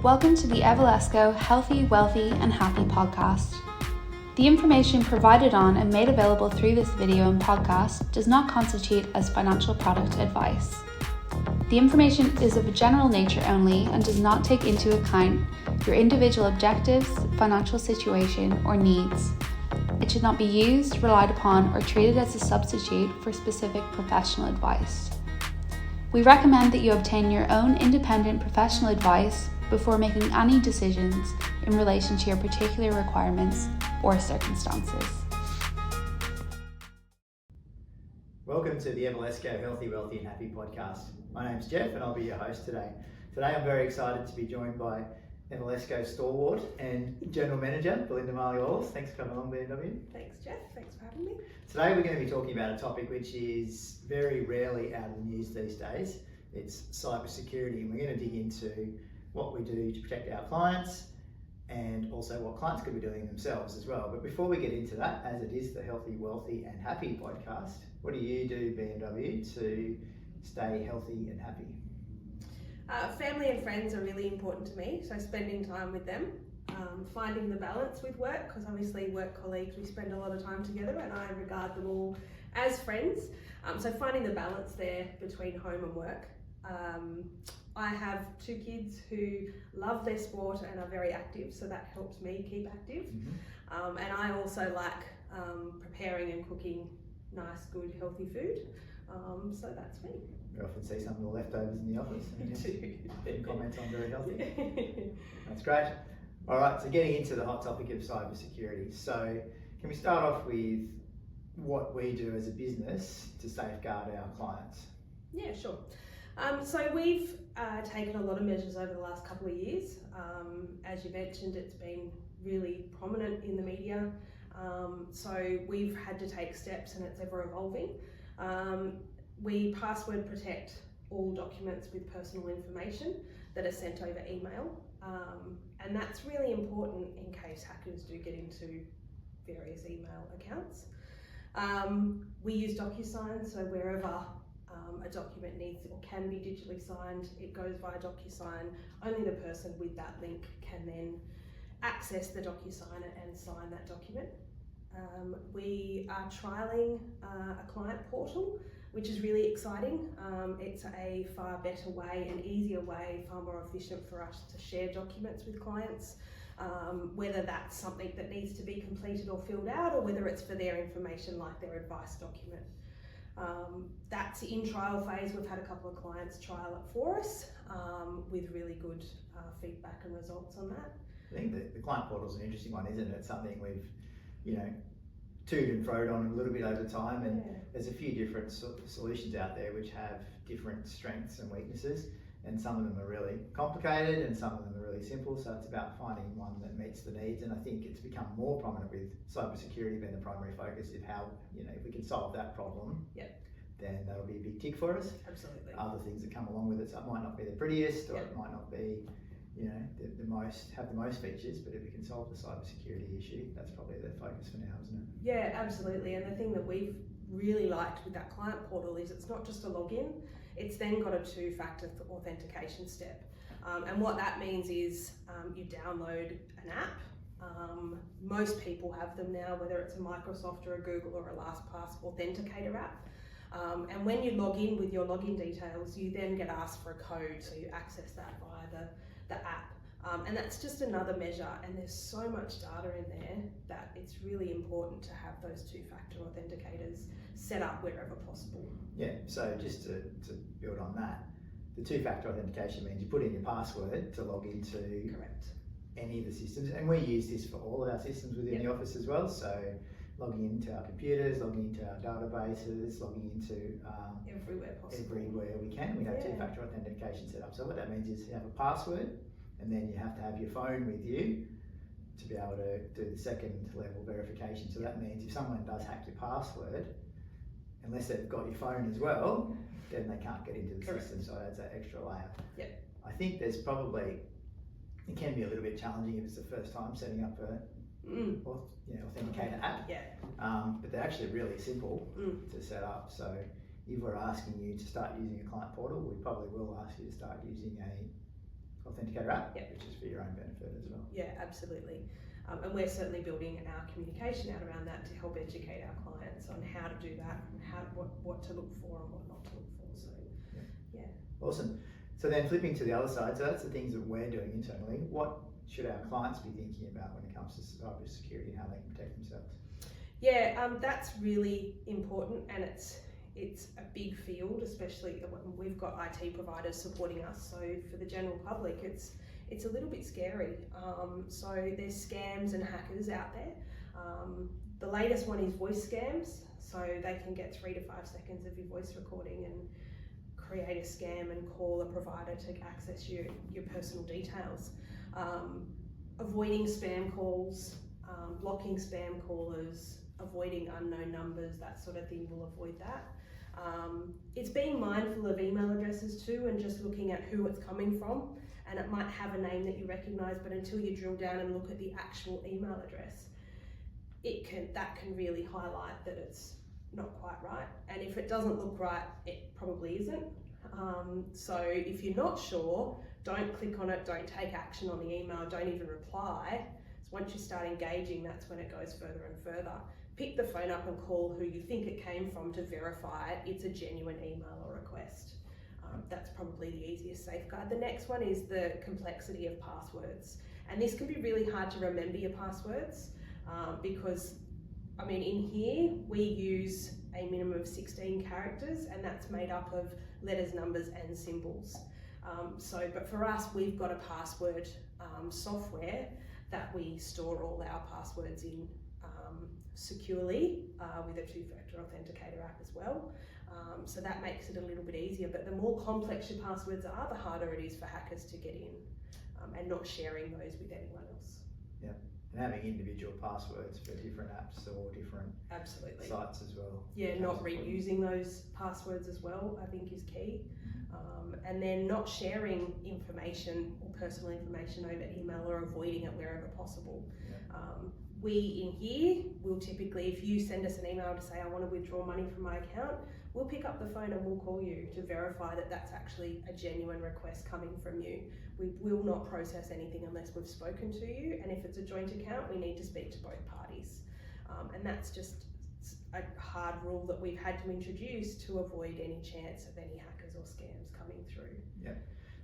Welcome to the Evalesco Healthy, Wealthy and Happy podcast. The information provided on and made available through this video and podcast does not constitute as financial product advice. The information is of a general nature only and does not take into account your individual objectives, financial situation or needs. It should not be used, relied upon or treated as a substitute for specific professional advice. We recommend that you obtain your own independent professional advice before making any decisions in relation to your particular requirements or circumstances. Welcome to the Evalesco Healthy, Wealthy and Happy podcast. My name's Jeff and I'll be your host today. Today I'm very excited to be joined by Evalesco stalwart and General Manager Belinda Marley-Wallace. Thanks for coming along, BMW. Thanks, Jeff. Thanks for having me. Today we're going to be talking about a topic which is very rarely out of the news these days. It's cybersecurity, and we're going to dig into what we do to protect our clients and also what clients could be doing themselves as well. But before we get into that, as it is the Healthy, Wealthy and Happy podcast, what do you do, BMW, to stay healthy and happy? Family and friends are really important to me, so spending time with them, finding the balance with work, because obviously work colleagues, we spend a lot of time together and I regard them all as friends. So finding the balance there between home and work. I have two kids who love their sport and are very active, so that helps me keep active. Mm-hmm. And I also like preparing and cooking nice, good, healthy food. So that's me. We often see some of the leftovers in the office and comments on very healthy. That's great. All right, so getting into the hot topic of cybersecurity. So can we start off with what we do as a business to safeguard our clients? Yeah, sure. So we've taken a lot of measures over the last couple of years. As you mentioned, it's been really prominent in the media. So we've had to take steps and it's ever evolving. We password protect all documents with personal information that are sent over email. And that's really important in case hackers do get into various email accounts. We use DocuSign, so wherever a document needs or can be digitally signed, it goes via DocuSign. Only the person with that link can then access the DocuSign and sign that document. We are trialling a client portal, which is really exciting. It's a far better way, an easier way, far more efficient for us to share documents with clients, whether that's something that needs to be completed or filled out, or whether it's for their information like their advice document. That's in trial phase. We've had a couple of clients trial it for us with really good feedback and results on that. I think the client portal is an interesting one, isn't it? It's something we've, toed and froed on a little bit over time, and there's a few different solutions out there which have different strengths and weaknesses, and some of them are really complicated and some of them are really simple, so it's about finding one that meets the needs. And I think it's become more prominent with cybersecurity being the primary focus of how, if we can solve that problem, then that'll be a big tick for us. Absolutely. Other things that come along with it, so it might not be the prettiest, or it might not be the most features, but if we can solve the cybersecurity issue, that's probably the focus for now, isn't it? Yeah, absolutely. And the thing that we've really liked with that client portal is it's not just a login, it's then got a two-factor authentication step. And what that means is you download an app. Most people have them now, whether it's a Microsoft or a Google or a LastPass authenticator app. And when you log in with your login details, you then get asked for a code, so you access that via the app. And that's just another measure, and there's so much data in there that it's really important to have those two-factor authenticators set up wherever possible. Yeah, so just to build on that, the two-factor authentication means you put in your password to log into any of the systems, and we use this for all of our systems within the office as well, so logging into our computers, logging into our databases, logging into everywhere possible. Everywhere we can. We have two-factor authentication set up. So what that means is you have a password, and then you have to have your phone with you to be able to do the second level verification. So that means if someone does hack your password, unless they've got your phone as well, then they can't get into the system. So that's that extra layer. I think there's probably, it can be a little bit challenging if it's the first time setting up a authenticator app. But they're actually really simple to set up. So if we're asking you to start using a client portal, we probably will ask you to start using a Authenticator app, Yep. which is for your own benefit as well. Yeah, absolutely. And we're certainly building our communication out around that to help educate our clients on how to do that and what to look for and what not to look for. So, yeah. Awesome. So then flipping to the other side, so that's the things that we're doing internally. What should our clients be thinking about when it comes to cyber security and how they can protect themselves? Yeah, that's really important, and it's a big field, especially when we've got IT providers supporting us. So for the general public, it's a little bit scary. So there's scams and hackers out there. The latest one is voice scams. So they can get 3 to 5 seconds of your voice recording and create a scam and call a provider to access your personal details. Avoiding spam calls, blocking spam callers, avoiding unknown numbers, that sort of thing will avoid that. It's being mindful of email addresses too, and just looking at who it's coming from. And it might have a name that you recognise, but until you drill down and look at the actual email address, that can really highlight that it's not quite right. And if it doesn't look right, it probably isn't. So if you're not sure, don't click on it, don't take action on the email, don't even reply. So once you start engaging, that's when it goes further and further. Pick the phone up and call who you think it came from to verify it's a genuine email or request. That's probably the easiest safeguard. The next one is the complexity of passwords. And this can be really hard to remember your passwords because, I mean, in here we use a minimum of 16 characters, and that's made up of letters, numbers and symbols. But for us, we've got a password software that we store all our passwords in securely with a 2-factor authenticator app as well. So that makes it a little bit easier, but the more complex your passwords are, the harder it is for hackers to get in and not sharing those with anyone else. Yeah, and having individual passwords for different apps or different Absolutely. sites as well. Yeah, not reusing those passwords as well, I think is key. And then not sharing information or personal information over email or avoiding it wherever possible. Yeah. We in here will typically, if you send us an email to say I want to withdraw money from my account, we'll pick up the phone and we'll call you to verify that that's actually a genuine request coming from you. We will not process anything unless we've spoken to you, and if it's a joint account, we need to speak to both parties. And that's just a hard rule that we've had to introduce to avoid any chance of any hackers or scams coming through. Yeah.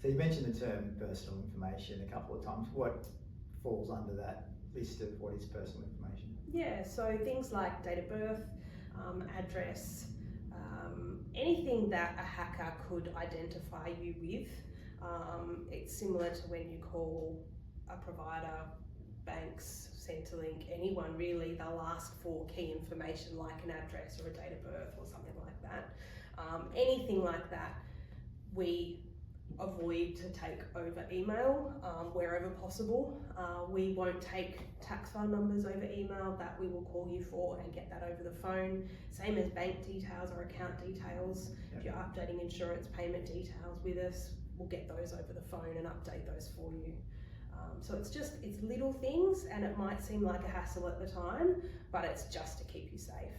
So you mentioned the term personal information a couple of times. What falls under that list of what is personal information? Yeah, so things like date of birth, address, anything that a hacker could identify you with. It's similar to when you call a provider, banks, Centrelink, anyone really, they'll ask for key information like an address or a date of birth or something like that. Anything like that, we avoid to take over email wherever possible. We won't take tax file numbers over email, that we will call you for and get that over the phone. Same as bank details or account details. Yep. If you're updating insurance payment details with us, we'll get those over the phone and update those for you. So it's little things, and it might seem like a hassle at the time, but it's just to keep you safe.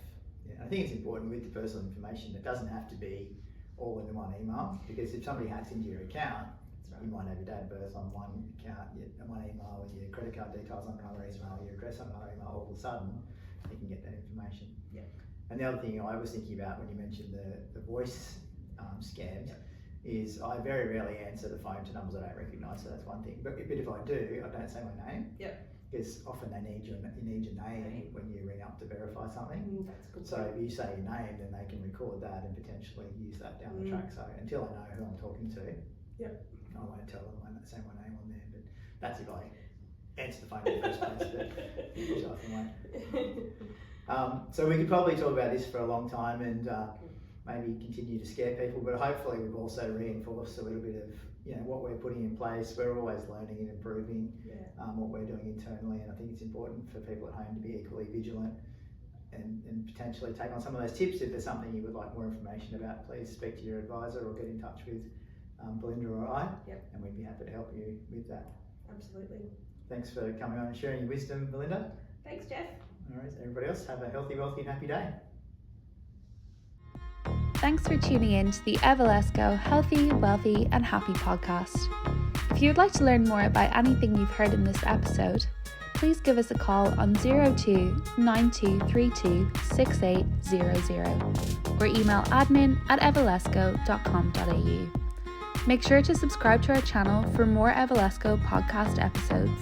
Yeah, I think it's important with the personal information, it doesn't have to be all in one email, because if somebody hacks into your account, you might have your date of birth on one account, one email with your credit card details on another email, your address on another email, all of a sudden you can get that information. Yeah. And the other thing I was thinking about when you mentioned the voice scams, is I very rarely answer the phone to numbers I don't recognise, so that's one thing. But if I do, I don't say my name. Yep. Because often you need your name when you ring up to verify something. That's a good So point. if you say your name, then they can record that and potentially use that down the track. So until I know who I'm talking to, Yep. I won't tell them, I won't say my name on there. But that's if I answer the phone in the first place, but which I won't. So we could probably talk about this for a long time and maybe continue to scare people, but hopefully we've also reinforced a little bit of what we're putting in place. We're always learning and improving what we're doing internally, and I think it's important for people at home to be equally vigilant and potentially take on some of those tips. If there's something you would like more information about, please speak to your advisor or get in touch with Belinda or I, and we'd be happy to help you with that. Absolutely. Thanks for coming on and sharing your wisdom, Belinda. Thanks, Jeff. All right, everybody else, have a healthy, wealthy and happy day. Thanks for tuning in to the Evalesco Healthy, Wealthy and Happy podcast. If you would like to learn more about anything you've heard in this episode, please give us a call on 02 9232 6800 or email admin@evalesco.com.au. Make sure to subscribe to our channel for more Evalesco podcast episodes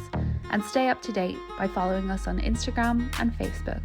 and stay up to date by following us on Instagram and Facebook.